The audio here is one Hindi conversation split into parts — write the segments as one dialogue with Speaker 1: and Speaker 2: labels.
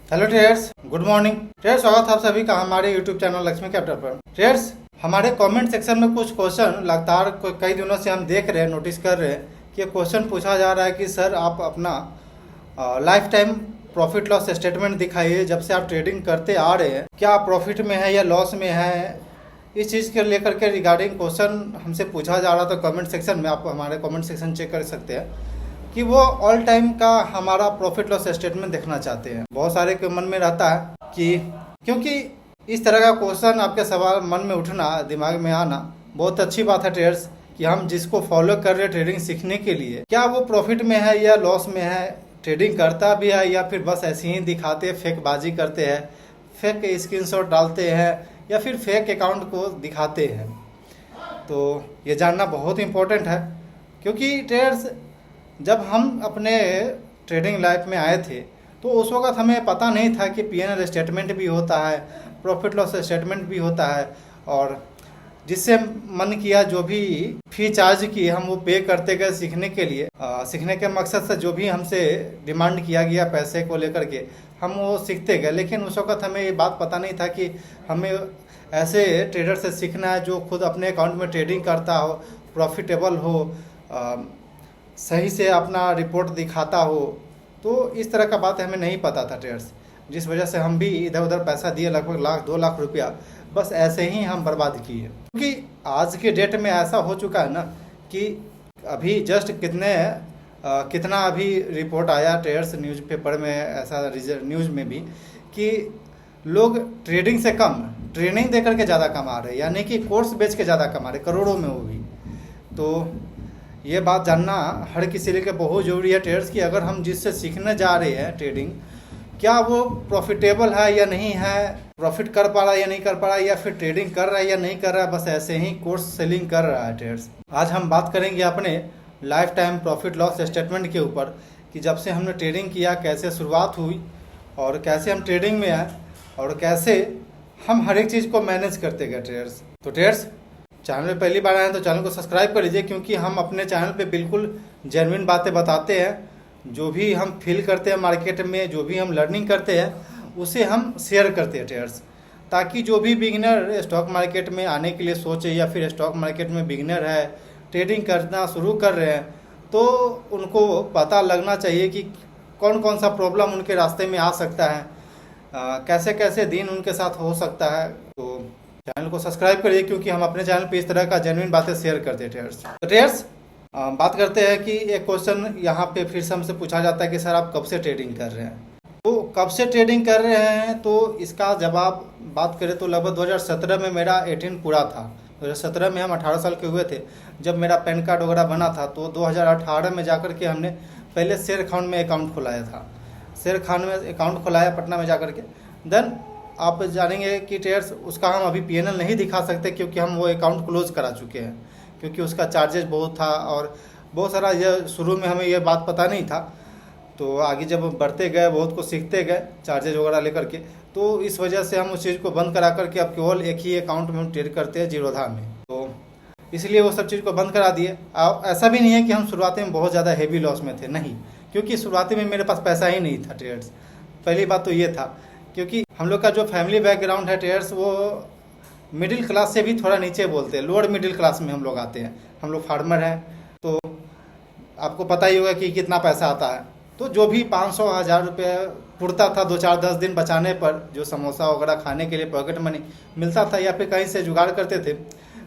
Speaker 1: Hello traders, good morning traders. स्वागत है आप सभी का हमारे यूट्यूब चैनल लक्ष्मी कैपिटल पर। ट्रेडर्स, हमारे कमेंट सेक्शन में कुछ क्वेश्चन लगातार कई दिनों से हम देख रहे हैं, नोटिस कर रहे हैं कि क्वेश्चन पूछा जा रहा है कि सर आप अपना life time profit loss statement दिखाइए। जब से आप ट्रेडिंग करते आ रहे हैं, क्या आप प्रॉफिट में है या लॉस में है, इस चीज़ के लेकर के रिगार्डिंग क्वेश्चन हमसे पूछा जा रहा था कमेंट सेक्शन में। आप हमारे कमेंट सेक्शन चेक कर सकते हैं कि वो ऑल टाइम का हमारा प्रॉफिट लॉस स्टेटमेंट देखना चाहते हैं। बहुत सारे के मन में रहता है कि क्योंकि इस तरह का क्वेश्चन आपके सवाल मन में उठना, दिमाग में आना बहुत अच्छी बात है ट्रेडर्स, कि हम जिसको फॉलो कर रहे हैं ट्रेडिंग सीखने के लिए, क्या वो प्रॉफिट में है या लॉस में है, ट्रेडिंग करता भी है या फिर बस ऐसे ही दिखाते, फेक बाजी करते हैं, फेक स्क्रीनशॉट डालते हैं या फिर फेक अकाउंट को दिखाते हैं। तो ये जानना बहुत इम्पोर्टेंट है, क्योंकि ट्रेडर्स जब हम अपने ट्रेडिंग लाइफ में आए थे तो उस वक्त हमें पता नहीं था कि पीएनएल स्टेटमेंट भी होता है, प्रॉफिट लॉस स्टेटमेंट भी होता है, और जिससे मन किया जो भी फी चार्ज की हम वो पे करते गए सीखने के लिए। सीखने के मकसद से जो भी हमसे डिमांड किया गया पैसे को लेकर के हम वो सीखते गए। लेकिन उस वक्त हमें ये बात पता नहीं था कि हमें ऐसे ट्रेडर से सीखना है जो खुद अपने अकाउंट में ट्रेडिंग करता हो, प्रॉफिटेबल हो, सही से अपना रिपोर्ट दिखाता हो। तो इस तरह का बात हमें नहीं पता था ट्रेडर्स, जिस वजह से हम भी इधर उधर पैसा दिए, लगभग लाख 2 लाख रुपया बस ऐसे ही हम बर्बाद किए। क्योंकि आज के डेट में ऐसा हो चुका है ना कि अभी जस्ट कितना अभी रिपोर्ट आया ट्रेडर्स न्यूज़पेपर में, ऐसा न्यूज़ में भी, कि लोग ट्रेडिंग से कम ट्रेनिंग दे करके ज़्यादा कमा रहे हैं, यानी कि कोर्स बेच के ज़्यादा कमा रहे, करोड़ों में वो भी। तो ये बात जानना हर किसी के लिए बहुत ज़रूरी है ट्रेडर्स, कि अगर हम जिससे सीखने जा रहे हैं ट्रेडिंग, क्या वो प्रॉफिटेबल है या नहीं है, प्रॉफिट कर पा रहा है या नहीं कर पा रहा है, या फिर ट्रेडिंग कर रहा है या नहीं कर रहा है, बस ऐसे ही कोर्स सेलिंग कर रहा है ट्रेडर्स। आज हम बात करेंगे अपने life time profit loss statement के ऊपर, कि जब से हमने ट्रेडिंग किया कैसे शुरुआत हुई और कैसे हम ट्रेडिंग में आए और कैसे हम हर एक चीज़ को मैनेज करते गए ट्रेडर्स। तो ट्रेडर्स, चैनल में पहली बार आए हैं तो चैनल को सब्सक्राइब कर लीजिए, क्योंकि हम अपने चैनल पे बिल्कुल जेन्युइन बातें बताते हैं। जो भी हम फील करते हैं मार्केट में, जो भी हम लर्निंग करते हैं, उसे हम शेयर करते हैं ट्रेडर्स, ताकि जो भी बिगिनर स्टॉक मार्केट में आने के लिए सोचे या फिर स्टॉक मार्केट में बिगिनर है, ट्रेडिंग करना शुरू कर रहे हैं, तो उनको पता लगना चाहिए कि कौन कौन सा प्रॉब्लम उनके रास्ते में आ सकता है, कैसे कैसे दिन उनके साथ हो सकता है। तो चैनल को सब्सक्राइब करिए, क्योंकि हम अपने चैनल पे इस तरह का जेन्युइन बातें शेयर करते हैं ट्रेडर्स। तो ट्रेडर्स, बात करते हैं कि एक क्वेश्चन यहाँ पे फिर से हमसे पूछा जाता है कि सर आप कब से ट्रेडिंग कर रहे हैं। तो कब से ट्रेडिंग कर रहे हैं, तो इसका जवाब बात करें तो लगभग 2017 में मेरा 18 पूरा था। 2017 में हम 18 साल के हुए थे जब मेरा पैन कार्ड वगैरह बना था। तो 2018 में जाकर के हमने पहले शेर खान में अकाउंट खुलाया था, शेर खान में अकाउंट खुलाया पटना में जाकर के। देन आप जानेंगे कि ट्रेडर्स उसका हम अभी पीएनएल नहीं दिखा सकते, क्योंकि हम वो अकाउंट क्लोज करा चुके हैं, क्योंकि उसका चार्जेस बहुत था और बहुत सारा, ये शुरू में हमें ये बात पता नहीं था। तो आगे जब बढ़ते गए, बहुत कुछ सीखते गए चार्जेस वगैरह लेकर के, तो इस वजह से हम उस चीज़ को बंद करा करके अब केवल एक ही अकाउंट में हम ट्रेड करते हैं, जीरोधा में। तो इसलिए वो सब चीज़ को बंद करा दिए। ऐसा भी नहीं है कि हम शुरुआती में बहुत ज़्यादा हेवी लॉस में थे, नहीं, क्योंकि शुरुआती में मेरे पास पैसा ही नहीं था ट्रेडर्स। पहली बात तो ये था, क्योंकि हम लोग का जो फैमिली बैकग्राउंड है ट्रेडर्स, वो मिडिल क्लास से भी थोड़ा नीचे बोलते हैं, लोअर मिडिल क्लास में हम लोग आते हैं। हम लोग फार्मर हैं, तो आपको पता ही होगा कि कितना पैसा आता है। तो जो भी 500-1000 रुपये पुरता था 2-4-10 दिन बचाने पर, जो समोसा वगैरह खाने के लिए पॉकेट मनी मिलता था, या फिर कहीं से जुगाड़ करते थे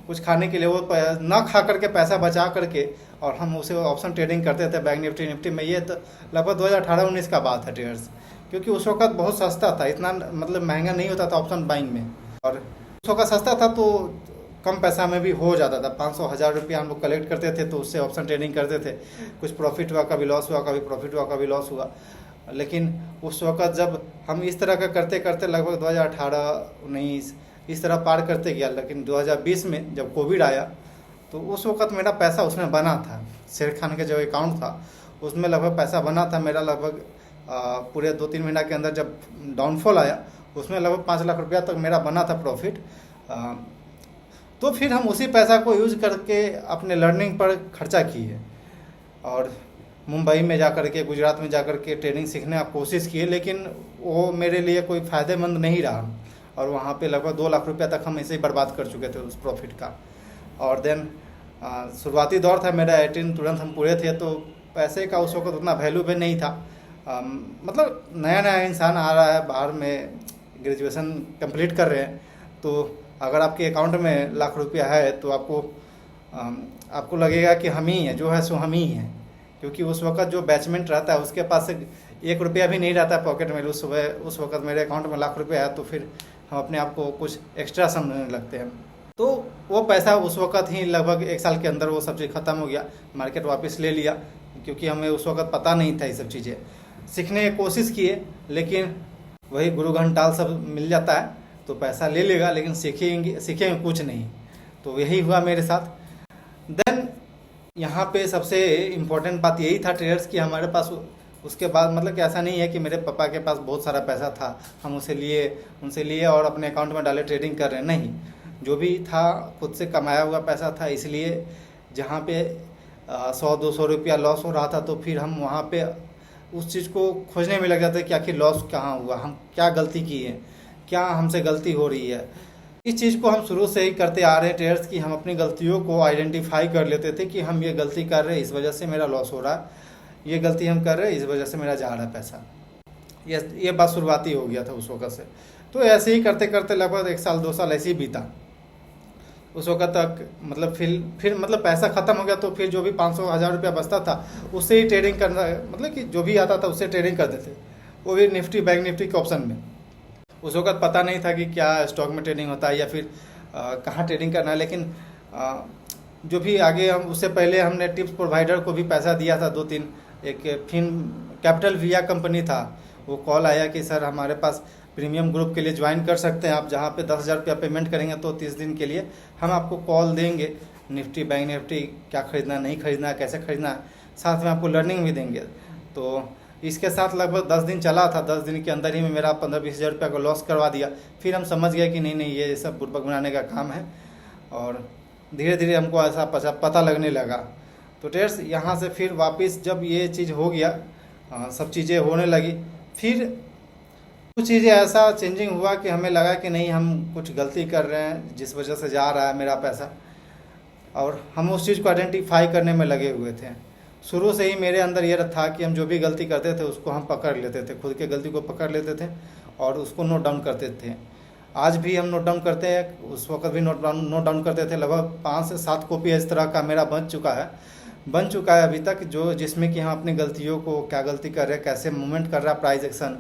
Speaker 1: कुछ खाने के लिए, वो न खा करके पैसा बचा करके और हम उसे ऑप्शन ट्रेडिंग करते थे बैंक निफ्टी में। ये तो लगभग 2018-19 का बात है ट्रेडर्स, क्योंकि उस वक्त बहुत सस्ता था, इतना मतलब महंगा नहीं होता था ऑप्शन बाइंग में, और उस वक्त सस्ता था तो कम पैसा में भी हो जाता था। 500-1000 रुपया हम लोग कलेक्ट करते थे, तो उससे ऑप्शन ट्रेडिंग करते थे। कुछ प्रॉफिट हुआ, कभी लॉस हुआ, कभी प्रॉफिट हुआ, कभी लॉस हुआ। लेकिन उस वक्त जब हम इस तरह का करते करते लगभग 2018-19 इस तरह पार करते गया, लेकिन 2020 में जब कोविड आया, तो उस वक्त मेरा पैसा उसमें बना था। शेर खान का जो अकाउंट था उसमें लगभग पैसा बना था मेरा, लगभग पूरे 2-3 महीना के अंदर जब डाउनफॉल आया उसमें लगभग 5 लाख रुपया तक मेरा बना था प्रॉफिट। तो फिर हम उसी पैसा को यूज़ करके अपने लर्निंग पर खर्चा किए, और मुंबई में जाकर के, गुजरात में जाकर के ट्रेडिंग सीखने की कोशिश किए, लेकिन वो मेरे लिए कोई फ़ायदेमंद नहीं रहा। और वहाँ पे लगभग 2 लाख रुपया तक हम ऐसे ही बर्बाद कर चुके थे उस प्रॉफिट का। और देन शुरुआती दौर था मेरा 18, तुरंत हम पूरे थे, तो पैसे का उस वक्त उतना वैल्यू भी नहीं था। मतलब नया नया इंसान आ रहा है, बाहर में ग्रेजुएशन कंप्लीट कर रहे हैं, तो अगर आपके अकाउंट में लाख रुपया है तो आपको लगेगा कि हम ही हैं, जो है सो हम ही हैं। क्योंकि उस वक्त जो बैचमेंट रहता है उसके पास 1 रुपया भी नहीं रहता पॉकेट में। उस वक्त मेरे अकाउंट में लाख रुपया है, तो फिर हम अपने आप को कुछ एक्स्ट्रा समझने लगते हैं। तो वो पैसा उस वक्त ही लगभग 1 साल के अंदर वो सब चीज़ ख़त्म हो गया, मार्केट वापस ले लिया। क्योंकि हमें उस वक्त पता नहीं था ये सब चीज़ें, सीखने की कोशिश किए, लेकिन वही गुरु घंटाल सब मिल जाता है तो पैसा ले लेगा, लेकिन सीखेंगे कुछ नहीं। तो यही हुआ मेरे साथ। देन यहाँ पे सबसे इम्पोर्टेंट बात यही था ट्रेडर्स कि हमारे पास उसके बाद, मतलब कि ऐसा नहीं है कि मेरे पापा के पास बहुत सारा पैसा था, हम उनसे लिए और अपने अकाउंट में डाले ट्रेडिंग कर रहे हैं। नहीं, जो भी था खुद से कमाया हुआ पैसा था। इसलिए जहाँ पे 100-200 रुपया लॉस हो रहा था, तो फिर हम वहाँ पे उस चीज़ को खोजने में लग जाते कि आखिर लॉस कहाँ हुआ, हम क्या गलती की है, क्या हमसे गलती हो रही है। इस चीज़ को हम शुरू से ही करते आ रहे हैं ट्रेडर्स कि हम अपनी गलतियों को आइडेंटिफाई कर लेते थे कि हम ये गलती कर रहे हैं, इस वजह से मेरा लॉस हो रहा है, ये गलती हम कर रहे हैं, इस वजह से मेरा जा रहा है पैसा। ये बात शुरुआती हो गया था उस वक्त से। तो ऐसे ही करते करते लगभग 1 साल 2 साल ऐसे ही बीता। उस वक्त तक मतलब फिर मतलब पैसा ख़त्म हो गया, तो फिर जो भी 500-1000 रुपया बचता था उससे ही ट्रेडिंग करना, मतलब कि जो भी आता था उससे ट्रेडिंग करते थे, वो भी निफ्टी बैंक निफ्टी के ऑप्शन में। उस वक्त पता नहीं था कि क्या स्टॉक में ट्रेडिंग होता है या फिर कहाँ ट्रेडिंग करना है। लेकिन जो भी आगे हम, उससे पहले हमने टिप्स प्रोवाइडर को भी पैसा दिया था 2-3। एक फिन कैपिटल विया कंपनी था, वो कॉल आया कि सर हमारे पास प्रीमियम ग्रुप के लिए ज्वाइन कर सकते हैं आप, जहाँ पे 10,000 रुपया पेमेंट करेंगे तो 30 दिन के लिए हम आपको कॉल देंगे, निफ्टी बैंक निफ्टी क्या खरीदना नहीं खरीदना, कैसे खरीदना, साथ में आपको लर्निंग भी देंगे। तो इसके साथ लगभग 10 दिन चला था। 10 दिन के अंदर ही में मेरा 15-20 हज़ार रुपया का लॉस करवा दिया। फिर हम समझ गए कि नहीं ये सब बुड़बक बनाने का काम है, और धीरे धीरे हमको ऐसा पता लगने लगा। तो ट्रेडर्स यहाँ से फिर वापस जब ये चीज़ हो गया, सब चीज़ें होने लगी, फिर कुछ चीज़ें ऐसा चेंजिंग हुआ कि हमें लगा कि नहीं हम कुछ गलती कर रहे हैं जिस वजह से जा रहा है मेरा पैसा, और हम उस चीज़ को आइडेंटिफाई करने में लगे हुए थे। शुरू से ही मेरे अंदर ये था कि हम जो भी गलती करते थे उसको हम पकड़ लेते थे, खुद के गलती को पकड़ लेते थे और उसको नोट डाउन करते थे। आज भी हम नोट डाउन करते हैं, उस वक्त भी नोट डाउन करते थे। लगभग 5 से 7 कॉपी इस तरह का मेरा बन चुका है अभी तक, जिसमें कि हम अपनी गलतियों को, क्या गलती कर रहे हैं, कैसे मूवमेंट कर रहा है प्राइस एक्शन,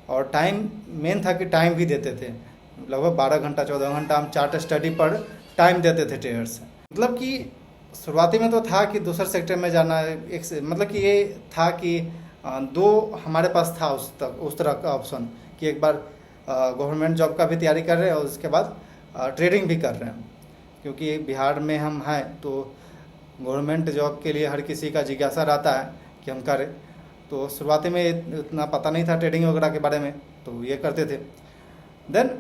Speaker 1: और टाइम मेन था कि टाइम भी देते थे। लगभग 12 घंटा 14 घंटा हम चार्ट स्टडी पर टाइम देते थे ट्रेडर्स। मतलब कि शुरुआती में तो था कि दूसरे सेक्टर में जाना, मतलब कि ये था कि 2 हमारे पास था उस तरह का ऑप्शन कि एक बार गवर्नमेंट जॉब का भी तैयारी कर रहे हैं और उसके बाद ट्रेडिंग भी कर रहे हैं। क्योंकि बिहार में हम हैं तो गवर्नमेंट जॉब के लिए हर किसी का जिज्ञासा रहता है कि हम करें। तो शुरुआती में इतना पता नहीं था ट्रेडिंग वगैरह के बारे में, तो ये करते थे। देन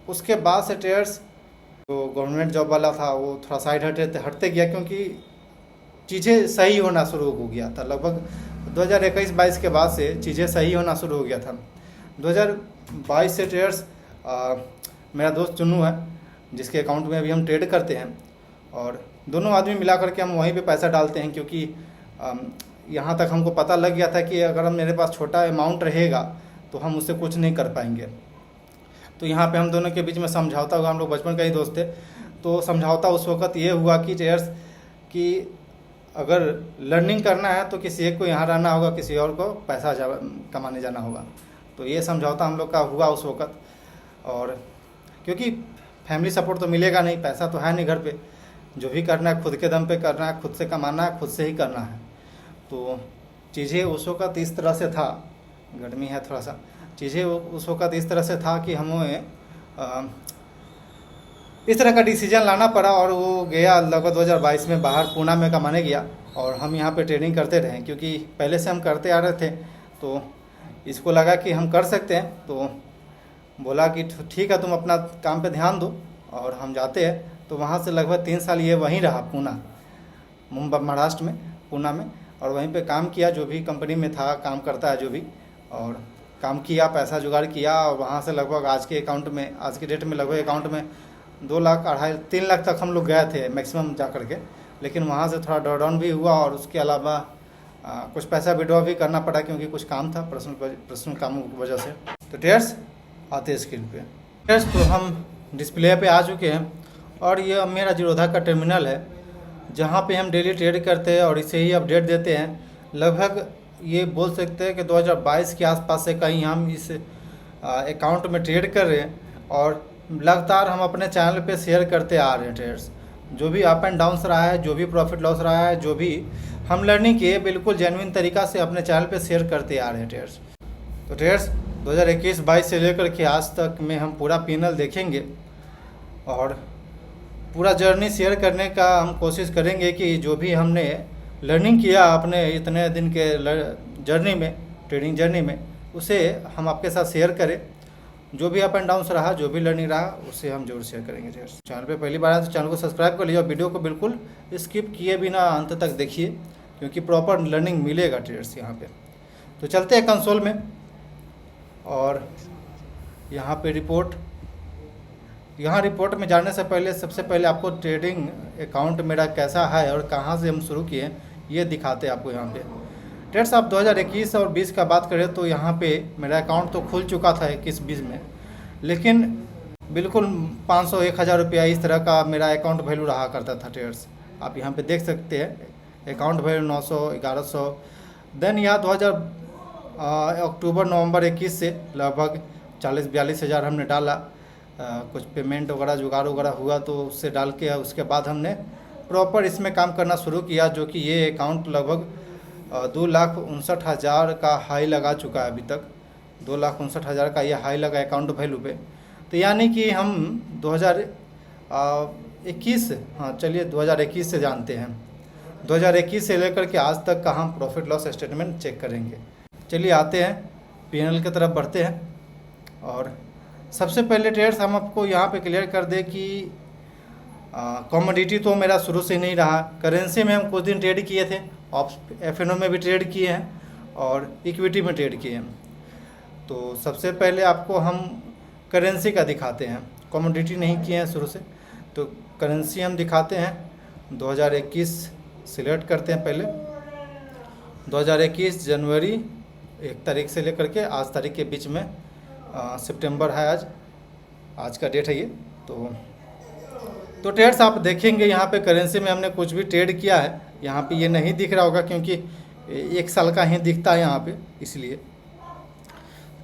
Speaker 1: उसके बाद से ट्रेडर्स, तो गवर्नमेंट जॉब वाला था वो थोड़ा साइड हटते गया, क्योंकि चीज़ें सही होना शुरू हो गया था। लगभग 2021-22 के बाद से चीज़ें सही होना शुरू हो गया था। 2022 से ट्रेडर्स, मेरा दोस्त चुन्नू है जिसके अकाउंट में अभी हम ट्रेड करते हैं, और दोनों आदमी मिला करके हम वहीं पे पैसा डालते हैं। क्योंकि यहाँ तक हमको पता लग गया था कि अगर हम मेरे पास छोटा अमाउंट रहेगा तो हम उससे कुछ नहीं कर पाएंगे। तो यहाँ पे हम दोनों के बीच में समझौता हुआ। हम लोग बचपन का ही दोस्त थे, तो समझौता उस वक्त ये हुआ कि ट्रेडर्स कि अगर लर्निंग करना है तो किसी एक को यहाँ रहना होगा, किसी और को पैसा कमाने जाना होगा। तो ये समझौता हम लोग का हुआ उस वक्त। और क्योंकि फैमिली सपोर्ट तो मिलेगा नहीं, पैसा तो है नहीं घर पे, जो भी करना है खुद के दम पे करना है, खुद से कमाना है, खुद से ही करना है। तो चीज़ें उस वक्त इस तरह से था, गर्मी है थोड़ा सा, चीज़ें उस वक्त इस तरह से था कि हमें इस तरह का डिसीजन लाना पड़ा। और वो गया लगभग 2022 में बाहर पूना में कमाने गया, और हम यहाँ पे ट्रेडिंग करते रहे। क्योंकि पहले से हम करते आ रहे थे, तो इसको लगा कि हम कर सकते हैं। तो बोला कि ठीक है तुम अपना काम पे ध्यान दो, और हम जाते हैं। तो वहाँ से लगभग 3 साल ये वहीं रहा, पूना, मुंबई महाराष्ट्र में, पूना में। और वहीं पे काम किया, जो भी कंपनी में था काम करता है जो भी, और काम किया, पैसा जुगाड़ किया, और वहाँ से लगभग आज के डेट में लगभग अकाउंट में 2 लाख 2.5 3 लाख तक हम लोग गए थे मैक्सिमम जा करके। लेकिन वहाँ से थोड़ा ड्रॉडाउन भी हुआ, और उसके अलावा कुछ पैसा विड्रॉ भी करना पड़ा क्योंकि कुछ काम था पर्सनल कामों की वजह से। तो ट्रेडर्स आते हैं स्क्रीन पे। ट्रेडर्स तो हम डिस्प्ले पे आ चुके हैं, और ये मेरा जीरोधा का टर्मिनल है जहाँ पे हम डेली ट्रेड करते हैं और इसे ही अपडेट देते हैं। लगभग ये बोल सकते हैं कि 2022 के आसपास से कहीं हम इस अकाउंट में ट्रेड कर रहे हैं, और लगातार हम अपने चैनल पे शेयर करते आ रहे हैं ट्रेड्स। जो भी अप एंड डाउन्स रहा है, जो भी प्रॉफिट लॉस रहा है, जो भी हम लर्निंग किए, बिल्कुल जेन्युइन तरीक़ा से अपने चैनल पे शेयर करते आ रहे हैं ट्रेड्स। तो ट्रेड्स 2021-22 से लेकर के आज तक में हम पूरा पैनल देखेंगे और पूरा जर्नी शेयर करने का हम कोशिश करेंगे कि जो भी हमने लर्निंग किया अपने इतने दिन के जर्नी में, ट्रेडिंग जर्नी में, उसे हम आपके साथ शेयर करें। जो भी अप एंड डाउन्स रहा, जो भी लर्निंग रहा, उसे हम जरूर शेयर करेंगे। चैनल पे पहली बार आए तो चैनल को सब्सक्राइब कर लीजिए, और वीडियो को बिल्कुल स्किप किए बिना अंत तक देखिए, क्योंकि प्रॉपर लर्निंग मिलेगा ट्रेडर्स यहाँ पे। तो चलते हैं कंसोल में, और यहाँ पे रिपोर्ट में जाने से पहले सबसे पहले आपको ट्रेडिंग अकाउंट मेरा कैसा है और कहाँ से हम शुरू किए ये दिखाते हैं आपको यहाँ पे। ट्रेड्स आप 2021 और 20 का बात करें तो यहाँ पे मेरा अकाउंट तो खुल चुका था 21-20 में, लेकिन बिल्कुल 500-1000 रुपया इस तरह का मेरा अकाउंट वैल्यू रहा करता था ट्रेड्स। आप यहाँ पे देख सकते हैं अकाउंट वैल्यू 900-1100। देन यहाँ 2000 अक्टूबर नवंबर 21 से लगभग 40-42 हज़ार हमने डाला। कुछ पेमेंट वगैरह जुगाड़ वगैरह हुआ तो उससे डाल के उसके बाद हमने प्रॉपर इसमें काम करना शुरू किया, जो कि ये अकाउंट लगभग 2,59,000 का हाई लगा चुका है अभी तक। 2,59,000 का ये हाई लगा अकाउंट वैल्यू पे। तो यानी कि हम 2021 चलिए 2021 से जानते हैं। 2021 से लेकर के आज तक का हम प्रॉफिट लॉस स्टेटमेंट चेक करेंगे। चलिए आते हैं पीएनएल की तरफ बढ़ते हैं, और सबसे पहले ट्रेड्स हम आपको यहाँ पे क्लियर कर दें कि कमोडिटी तो मेरा शुरू से नहीं रहा। करेंसी में हम कुछ दिन ट्रेड किए थे, एफएनओ में भी ट्रेड किए हैं, और इक्विटी में ट्रेड किए हैं। तो सबसे पहले आपको हम करेंसी का दिखाते हैं, कमोडिटी नहीं किए हैं शुरू से, तो करेंसी हम दिखाते हैं। 2021 सिलेक्ट करते हैं पहले। 2021 जनवरी 1 तारीख से लेकर के आज तारीख के बीच में, सितंबर है आज का डेट है ये। तो ट्रेड्स आप देखेंगे यहाँ पे करेंसी में हमने कुछ भी ट्रेड किया है, यहाँ पे ये नहीं दिख रहा होगा क्योंकि 1 साल का ही दिखता है यहाँ पे, इसलिए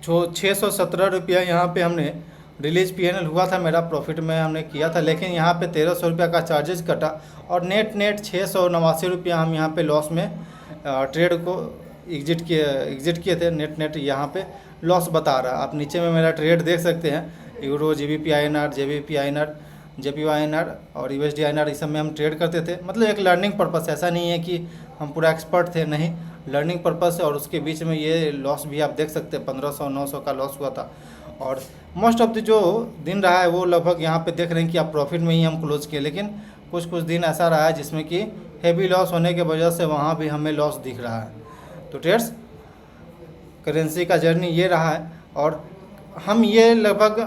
Speaker 1: 617 रुपया यहाँ पे हमने रिलीज पीएनएल हुआ था मेरा, प्रॉफिट में हमने किया था। लेकिन यहाँ पे 1300 रुपया का चार्जेस कटा, और नेट 689 रुपया हम यहाँ पे लॉस में ट्रेड को एग्जिट किए थे। नेट यहाँ पे लॉस बता रहा है। आप नीचे में मेरा ट्रेड देख सकते हैं, euro, GBP INR, JBP INR, JPYNR और यूएसडी आईएनआर, इस सब में हम ट्रेड करते थे। मतलब एक लर्निंग पर्पस, ऐसा नहीं है कि हम पूरा एक्सपर्ट थे, नहीं, लर्निंग पर्पस है। और उसके बीच में ये लॉस भी आप देख सकते हैं, 1500-900 का लॉस हुआ था। और मोस्ट ऑफ द जो दिन रहा है वो लगभग यहाँ पे देख रहे हैं कि आप प्रॉफिट में ही हम क्लोज किए, लेकिन कुछ दिन ऐसा रहा है जिसमें कि हेवी लॉस होने की वजह से वहाँ भी हमें लॉस दिख रहा है। तो ट्रेड्स करेंसी का जर्नी ये रहा है, और हम ये लगभग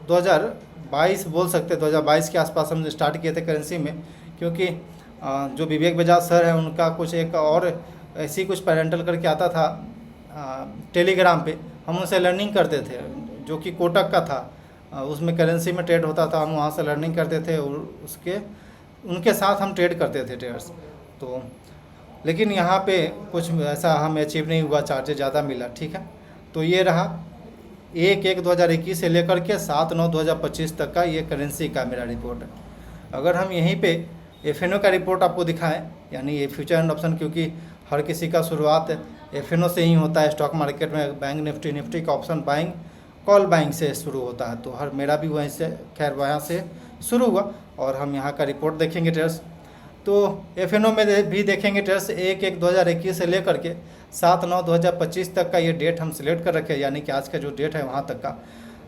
Speaker 1: 2022 बोल सकते हैं, 2022 के आसपास हम स्टार्ट किए थे करेंसी में, क्योंकि जो विवेक बजाज सर है उनका कुछ एक और ऐसी कुछ पैरेंटल करके आता था टेलीग्राम पे, हम उनसे लर्निंग करते थे, जो कि कोटक का था, उसमें करेंसी में ट्रेड होता था, हम वहाँ से लर्निंग करते थे और उनके साथ हम ट्रेड करते थे ट्रेडर्स। तो लेकिन यहाँ पे कुछ ऐसा हमें अचीव नहीं हुआ, चार्जेस ज़्यादा मिला, ठीक है। तो ये रहा 1/1/2021 से लेकर के 7/9/2025 तक का ये करेंसी का मेरा रिपोर्ट है। अगर हम यहीं पे एफएनओ का रिपोर्ट आपको दिखाएं, यानी ये फ्यूचर एंड ऑप्शन, क्योंकि हर किसी का शुरुआत एफएनओ से ही होता है स्टॉक मार्केट में। बैंक निफ्टी का ऑप्शन बाइंग, कॉल बाइंग से शुरू होता है, तो मेरा भी वहीं से, खैर वहाँ से शुरू हुआ। और हम यहाँ का रिपोर्ट देखेंगे ट्रेड्स, तो एफएनओ में भी देखेंगे ट्रेड्स 1/1/2021 से लेकर के 7/9/2025 तक का ये डेट हम सिलेक्ट कर रखे हैं, यानी कि आज का जो डेट है वहाँ तक का।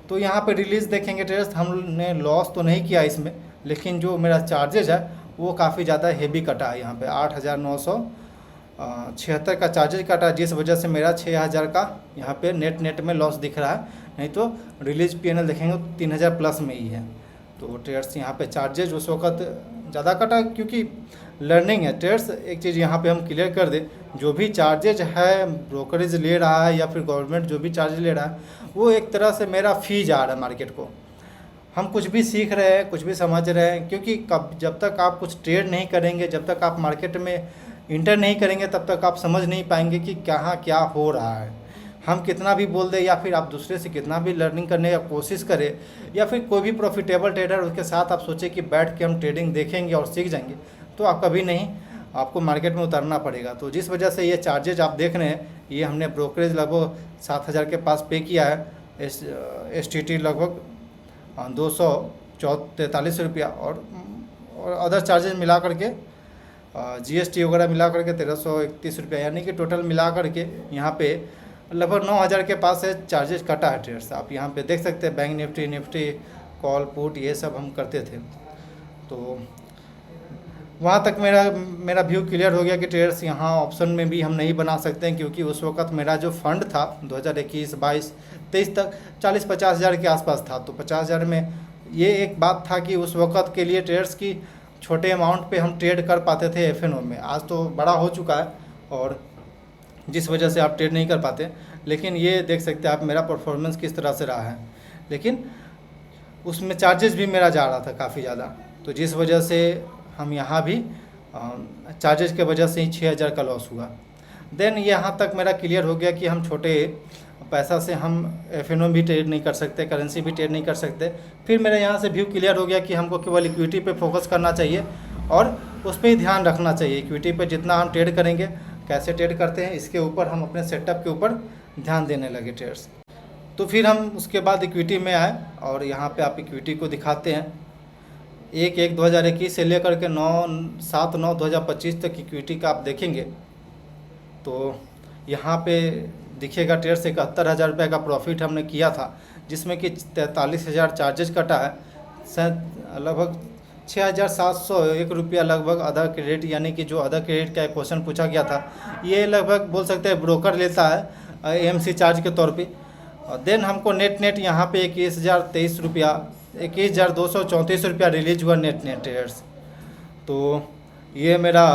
Speaker 1: तो यहाँ पे रिलीज़ देखेंगे ट्रेड्स, हमने लॉस तो नहीं किया इसमें, लेकिन जो मेरा चार्जेज है वो काफ़ी ज़्यादा हेवी कटा है। यहाँ पे 8,900 76 का चार्जेज काटा, जिस वजह से मेरा 6000 का यहाँ पे नेट में लॉस दिख रहा है। नहीं तो रिलीज पीएनएल देखेंगे तो 3000 प्लस में ही है। तो ट्रेड्स यहाँ पे चार्जेज उस वक्त ज़्यादा कटा क्योंकि लर्निंग है। ट्रेड्स एक चीज़ यहाँ पे हम क्लियर कर दें, जो भी चार्जेज है ब्रोकरेज ले रहा है या फिर गवर्नमेंट जो भी चार्ज ले रहा है, वो एक तरह से मेरा फी जा रहा है मार्केट को। हम कुछ भी सीख रहे हैं, कुछ भी समझ रहे हैं, क्योंकि जब तक आप कुछ ट्रेड नहीं करेंगे, जब तक आप मार्केट में इंटर नहीं करेंगे, तब तक आप समझ नहीं पाएंगे कि कहाँ क्या हो रहा है। हम कितना भी बोल दें या फिर आप दूसरे से कितना भी लर्निंग करने की कोशिश करें, या फिर कोई भी प्रॉफिटेबल ट्रेडर उसके साथ आप सोचें कि बैठ के हम ट्रेडिंग देखेंगे और सीख जाएंगे, तो आप कभी नहीं, आपको मार्केट में उतरना पड़ेगा। तो जिस वजह से ये चार्जेज आप देख रहे हैं, ये हमने ब्रोकरेज लगभग 7000 के पास पे किया है, STT लगभग 243 रुपया, और अदर चार्जेज मिला करके GST वगैरह मिला करके 1331 रुपया, यानी कि टोटल मिला करके यहाँ पे लगभग 9000 के पास है चार्जेस कटा है ट्रेड्स। आप यहाँ पे देख सकते हैं बैंक निफ्टी कॉल पुट ये सब हम करते थे। तो वहाँ तक मेरा व्यू क्लियर हो गया कि ट्रेड्स यहाँ ऑप्शन में भी हम नहीं बना सकते हैं, क्योंकि उस वक्त मेरा जो फंड था 2021, 22, 23 तक 40-50 हज़ार के आसपास था। तो 50 हज़ार में ये एक बात था कि उस वक्त के लिए ट्रेड्स की छोटे अमाउंट पे हम ट्रेड कर पाते थे FNO में। आज तो बड़ा हो चुका है और जिस वजह से आप ट्रेड नहीं कर पाते, लेकिन ये देख सकते हैं आप मेरा परफॉर्मेंस किस तरह से रहा है। लेकिन उसमें चार्जेस भी मेरा जा रहा था काफ़ी ज़्यादा, तो जिस वजह से हम यहाँ भी चार्जेस के वजह से ही 6000 का लॉस हुआ। देन यहाँ तक मेरा क्लियर हो गया कि हम छोटे पैसा से हम FNO भी ट्रेड नहीं कर सकते, करेंसी भी ट्रेड नहीं कर सकते। फिर मेरा यहाँ से व्यू क्लियर हो गया कि हमको केवल इक्विटी पे फोकस करना चाहिए और उस पर ही ध्यान रखना चाहिए। इक्विटी पे जितना हम ट्रेड करेंगे, कैसे ट्रेड करते हैं, इसके ऊपर हम अपने सेटअप के ऊपर ध्यान देने लगे ट्रेड्स। तो फिर हम उसके बाद इक्विटी में आए और यहाँ पे आप इक्विटी को दिखाते हैं 1/1/2021 से लेकर के 7/9/2025 तक इक्विटी का आप देखेंगे तो यहाँ पे दिखेगा ट्रेड्स 71,000 रुपये का प्रॉफिट हमने किया था, जिसमें कि 43,000 चार्जेज कटा है। लगभग 6,701 रुपया लगभग अदर क्रेडिट, यानी कि जो अदर क्रेडिट का एक क्वेश्चन पूछा गया था, ये लगभग बोल सकते हैं ब्रोकर लेता है AMC चार्ज के तौर पे। देन हमको नेट यहाँ पे 21,023 रुपया, 21,234 रुपया रिलीज हुआ नेट ट्रेड्स। तो ये मेरा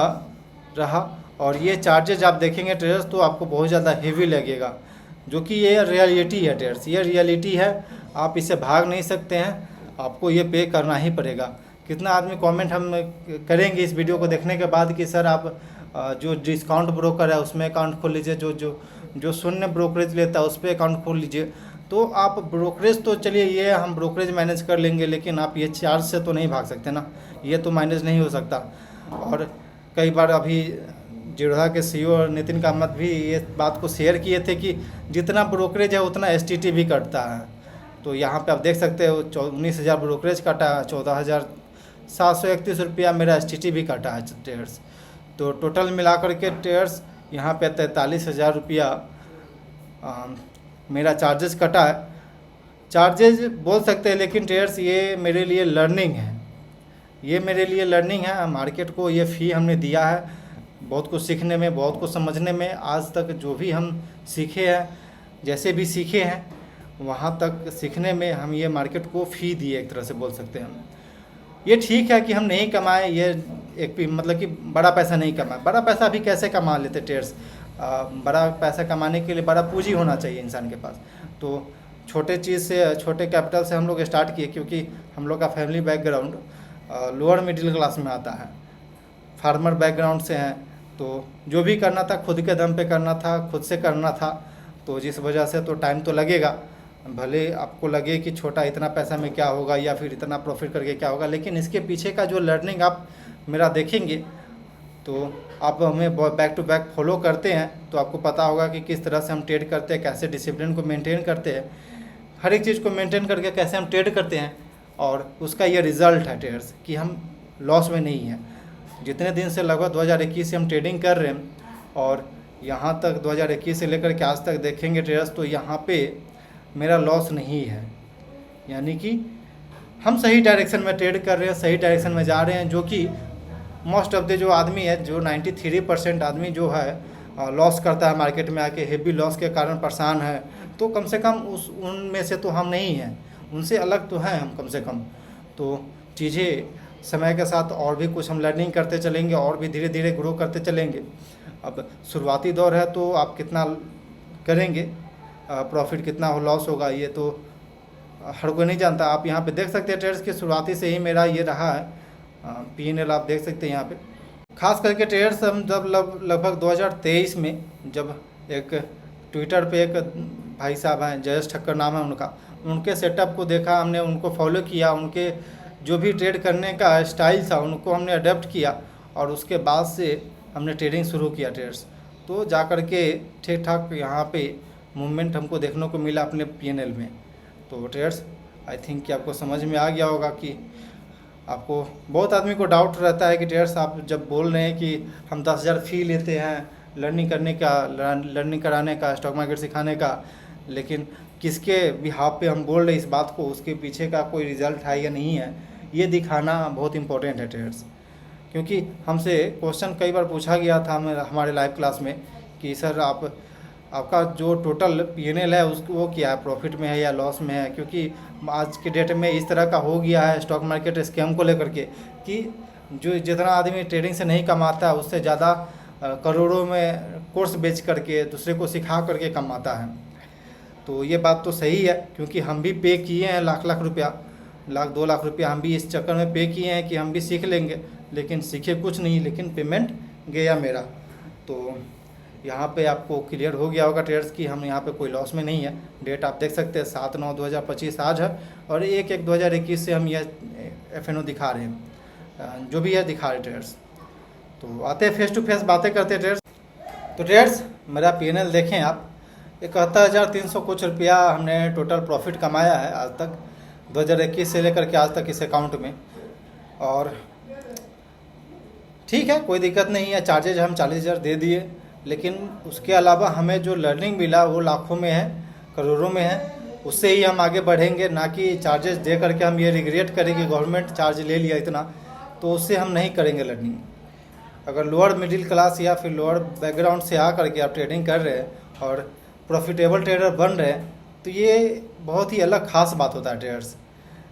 Speaker 1: रहा, और ये चार्जेज आप देखेंगे ट्रेड्स तो आपको बहुत ज़्यादा हेवी लगेगा, जो कि ये रियलिटी है ट्रेड्स, ये रियलिटी है, आप इससे भाग नहीं सकते हैं, आपको ये पे करना ही पड़ेगा। कितना आदमी कमेंट हम करेंगे इस वीडियो को देखने के बाद कि सर आप जो डिस्काउंट ब्रोकर है उसमें अकाउंट खोल लीजिए, जो शून्य ब्रोकरेज लेता है उस पर अकाउंट खोल लीजिए। तो आप ब्रोकरेज तो चलिए ये हम ब्रोकरेज मैनेज कर लेंगे, लेकिन आप ये चार्ज से तो नहीं भाग सकते ना, ये तो मैनेज नहीं हो सकता। और कई बार अभी जीरोधा के CEO नितिन कामत भी ये बात को शेयर किए थे कि जितना ब्रोकरेज है उतना STT भी कटता है। तो यहाँ पे आप देख सकते हो 19,000 ब्रोकरेज काटा है, 14,731 रुपया मेरा STT भी काटा है ट्रेड्स। तो टोटल मिलाकर के ट्रेड्स यहाँ पे 43,000 रुपया मेरा चार्जेस कटा है। चार्जेज बोल सकते हैं, लेकिन ट्रेड्स ये मेरे लिए लर्निंग है, ये मेरे लिए लर्निंग है। मार्केट को ये फ़ी हमने दिया है बहुत कुछ सीखने में, बहुत कुछ समझने में। आज तक जो भी हम सीखे हैं, जैसे भी सीखे हैं, वहाँ तक सीखने में हम ये मार्केट को फ़ी दिए, एक तरह से बोल सकते हैं। ये ठीक है कि हम नहीं कमाए, ये एक मतलब कि बड़ा पैसा नहीं कमाए। बड़ा पैसा भी कैसे कमा लेते ट्रेड्स, बड़ा पैसा कमाने के लिए बड़ा पूंजी होना चाहिए इंसान के पास। तो छोटे चीज़ से, छोटे कैपिटल से हम लोग स्टार्ट किए, क्योंकि हम लोग का family background lower middle class में आता है, फार्मर बैकग्राउंड से हैं। तो जो भी करना था खुद के दम पे करना था, खुद से करना था। तो जिस वजह से तो टाइम तो लगेगा, भले आपको लगे कि छोटा इतना पैसा में क्या होगा या फिर इतना प्रॉफिट करके क्या होगा, लेकिन इसके पीछे का जो लर्निंग आप मेरा देखेंगे तो आप हमें बैक टू बैक फॉलो करते हैं तो आपको पता होगा कि किस तरह से हम ट्रेड करते हैं, कैसे डिसिप्लिन को मेंटेन करते हैं, हर एक चीज़ को मेंटेन करके कैसे हम ट्रेड करते हैं। और उसका ये रिज़ल्ट है ट्रेड्स कि हम लॉस में नहीं हैं। जितने दिन से लगभग 2021 से हम ट्रेडिंग कर रहे हैं और यहाँ तक 2021 से लेकर के आज तक देखेंगे ट्रेडर्स, तो यहाँ पे मेरा लॉस नहीं है। यानी कि हम सही डायरेक्शन में ट्रेड कर रहे हैं, सही डायरेक्शन में जा रहे हैं, जो कि मोस्ट ऑफ द जो आदमी है, जो 93% आदमी जो है लॉस करता है मार्केट में आके, हेवी लॉस के कारण परेशान है। तो कम से कम उनमें से तो हम नहीं हैं, उनसे अलग तो हैं हम कम से कम। तो चीज़ें समय के साथ और भी कुछ हम लर्निंग करते चलेंगे और भी धीरे धीरे ग्रो करते चलेंगे। अब शुरुआती दौर है तो आप कितना करेंगे, प्रॉफिट कितना हो, लॉस होगा, ये तो हर कोई नहीं जानता। आप यहाँ पे देख सकते हैं ट्रेडर्स की शुरुआती से ही मेरा ये रहा है, P&L आप देख सकते हैं यहाँ पे। खास करके ट्रेडर्स हम जब लगभग 2023 में जब एक ट्विटर पे एक भाई साहब हैं, जयेश ठक्कर नाम है उनका, उनके सेटअप को देखा हमने, उनको फॉलो किया, उनके जो भी ट्रेड करने का स्टाइल था उनको हमने अडेप्ट किया और उसके बाद से हमने ट्रेडिंग शुरू किया ट्रेडर्स। तो जा कर के ठीक ठाक यहाँ पे मूवमेंट हमको देखने को मिला अपने P&L में। तो ट्रेडर्स आई थिंक कि आपको समझ में आ गया होगा कि आपको बहुत आदमी को डाउट रहता है कि ट्रेडर्स आप जब बोल रहे हैं कि हम 10,000 फ़ी लेते हैं लर्निंग करने का, लर्निंग कराने का, स्टॉक मार्केट सिखाने का, लेकिन किसके बिहाफ पे हम बोल रहे हैं इस बात को, उसके पीछे का कोई रिजल्ट है या नहीं है, ये दिखाना बहुत इंपॉर्टेंट है ट्रेडर्स। क्योंकि हमसे क्वेश्चन कई बार पूछा गया था हमारे लाइव क्लास में कि सर आपका जो टोटल P&L है उसको वो क्या है, प्रॉफिट में है या लॉस में है। क्योंकि आज के डेट में इस तरह का हो गया है स्टॉक मार्केट स्कैम को लेकर के कि जो जितना आदमी ट्रेडिंग से नहीं कमाता है उससे ज़्यादा करोड़ों में कोर्स बेच करके दूसरे को सिखा करके कमाता है। तो ये बात तो सही है, क्योंकि हम भी पे किए हैं लाख रुपया, 2 लाख रुपया हम भी इस चक्कर में पे किए हैं कि हम भी सीख लेंगे, लेकिन सीखे कुछ नहीं, लेकिन पेमेंट गया मेरा। तो यहाँ पे आपको क्लियर हो गया होगा ट्रेडर्स कि हम यहाँ पे कोई लॉस में नहीं है। डेट आप देख सकते हैं 7/9/2025 आज है और 1/1/2021 से हम यह FNO दिखा रहे हैं, जो भी है दिखा रहे ट्रेडर्स। तो आते हैं फेस टू फेस बातें करते हैं ट्रेडर्स। तो ट्रेडर्स मेरा P&L देखें आप, 71,300 कुछ रुपया हमने टोटल प्रॉफिट कमाया है आज तक, 2021 से लेकर के आज तक इस अकाउंट में। और ठीक है, कोई दिक्कत नहीं है, चार्जेज हम 40,000 दे दिए, लेकिन उसके अलावा हमें जो लर्निंग मिला वो लाखों में है, करोड़ों में है। उससे ही हम आगे बढ़ेंगे, ना कि चार्जेस दे करके हम ये रिग्रेट करेंगे गवर्नमेंट चार्ज ले लिया इतना, तो उससे हम नहीं करेंगे लर्निंग। अगर लोअर मिडिल क्लास या फिर लोअर बैकग्राउंड से आ करके आप ट्रेडिंग कर रहे हैं और प्रॉफिटेबल ट्रेडर बन रहे हैं, तो ये बहुत ही अलग खास बात होता है ट्रेडर्स।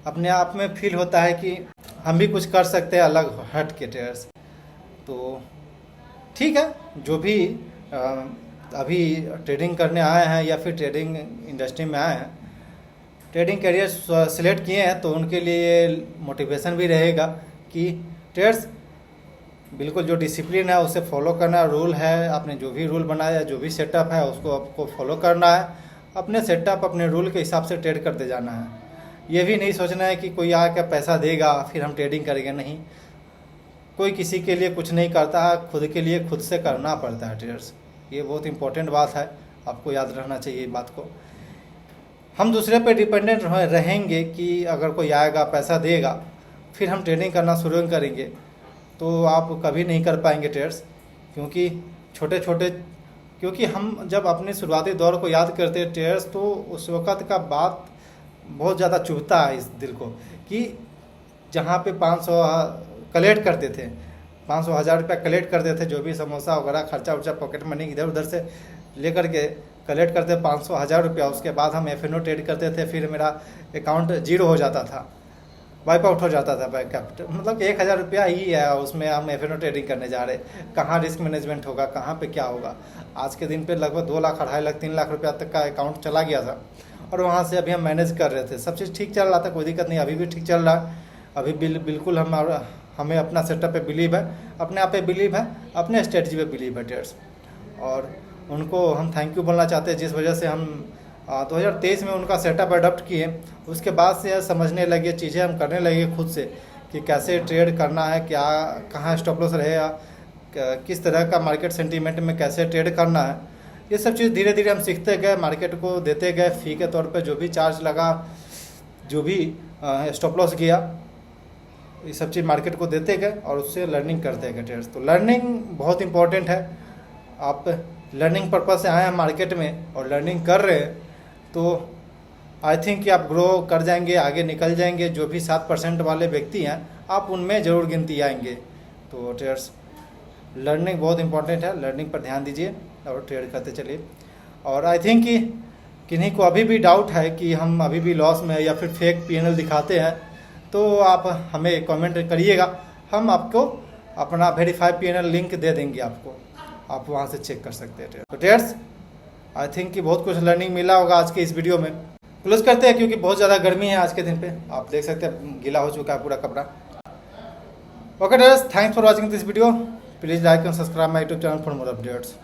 Speaker 1: अपने आप में फील होता है कि हम भी कुछ कर सकते हैं अलग हट के ट्रेडर्स। तो ठीक है, जो भी अभी ट्रेडिंग करने आए हैं या फिर ट्रेडिंग इंडस्ट्री में आए हैं, ट्रेडिंग करियर सिलेक्ट किए हैं, तो उनके लिए मोटिवेशन भी रहेगा कि ट्रेडर्स बिल्कुल जो डिसिप्लिन है उसे फॉलो करना है। रूल है, आपने जो भी रूल बनाया है, जो भी सेटअप है उसको आपको फॉलो करना है, अपने सेटअप अपने रूल के हिसाब से ट्रेड करते जाना है। ये भी नहीं सोचना है कि कोई आकर पैसा देगा फिर हम ट्रेडिंग करेंगे, नहीं, कोई किसी के लिए कुछ नहीं करता है, खुद के लिए खुद से करना पड़ता है ट्रेडर्स। ये बहुत इंपॉर्टेंट बात है, आपको याद रखना चाहिए बात को। हम दूसरे पे डिपेंडेंट रहेंगे कि अगर कोई आएगा पैसा देगा फिर हम ट्रेडिंग करना शुरू करेंगे, तो आप कभी नहीं कर पाएंगे ट्रेडर्स। क्योंकि क्योंकि हम जब अपने शुरुआती दौर को याद करते हैं ट्रेडर्स, तो उस वक़्त का बात बहुत ज़्यादा चुभता है इस दिल को कि जहाँ पे 500 कलेक्ट करते थे, 500,000 रुपया कलेक्ट करते थे, जो भी समोसा वगैरह खर्चा उर्चा पॉकेट मनी इधर उधर से लेकर के कलेक्ट करते 500,000 रुपया। उसके बाद हम FNO ट्रेड करते थे, फिर मेरा अकाउंट जीरो हो जाता था, वाइप आउट हो जाता था बैंक कैपिटल, मतलब 1,000 रुपया ही है, उसमें हम FNO ट्रेडिंग करने जा रहे, कहाँ रिस्क मैनेजमेंट होगा, कहाँ पे क्या होगा। आज के दिन पे लगभग 2 लाख, 2.5 लाख, 3 लाख रुपया तक का अकाउंट चला गया था और वहाँ से अभी हम मैनेज कर रहे थे, सब चीज़ ठीक चल रहा था, कोई दिक्कत नहीं, अभी भी ठीक चल रहा है। अभी बिल्कुल हमें अपना सेटअप पे बिलीव है, अपने आप पे बिलीव है, अपने स्ट्रेटजी पे बिलीव है ट्रेडर्स। और उनको हम थैंक यू बोलना चाहते हैं, जिस वजह से हम 2023 में उनका सेटअप अडॉप्ट किए, उसके बाद से समझने लगे, चीज़ें हम करने लगे खुद से कि कैसे ट्रेड करना है, क्या कहाँ स्टॉप लॉस रहेगा, किस तरह का मार्केट सेंटीमेंट में कैसे ट्रेड करना है। ये सब चीज़ धीरे धीरे हम सीखते गए, मार्केट को देते गए, फ़ी के तौर पे जो भी चार्ज लगा, जो भी स्टॉप लॉस गया, ये सब चीज़ मार्केट को देते गए और उससे लर्निंग करते गए ट्रेडर्स। तो लर्निंग बहुत इंपॉर्टेंट है। आप लर्निंग पर्पज से आए हैं मार्केट में और लर्निंग कर रहे हैं, तो आई थिंक कि आप ग्रो कर जाएंगे, आगे निकल जाएंगे। जो भी 7% वाले व्यक्ति हैं, आप उनमें ज़रूर गिनती आएंगे। तो ट्रेडर्स लर्निंग बहुत इंपॉर्टेंट है, लर्निंग पर ध्यान दीजिए और ट्रेड करते चलिए। और आई थिंक कि किन्हीं को अभी भी डाउट है कि हम अभी भी लॉस में या फिर फेक पीएनएल दिखाते हैं, तो आप हमें कमेंट करिएगा, हम आपको अपना वेरीफाइड पीएनएल लिंक दे देंगे आपको, आप वहां से चेक कर सकते हैं। तो ट्रेडर्स आई थिंक कि बहुत कुछ लर्निंग मिला होगा आज के इस वीडियो में। क्लोज करते हैं क्योंकि बहुत ज़्यादा गर्मी है आज के दिन पे, आप देख सकते हैं गीला हो चुका है पूरा कपड़ा। Okay traders, thanks for watching this video, please like and subscribe my YouTube channel for more updates.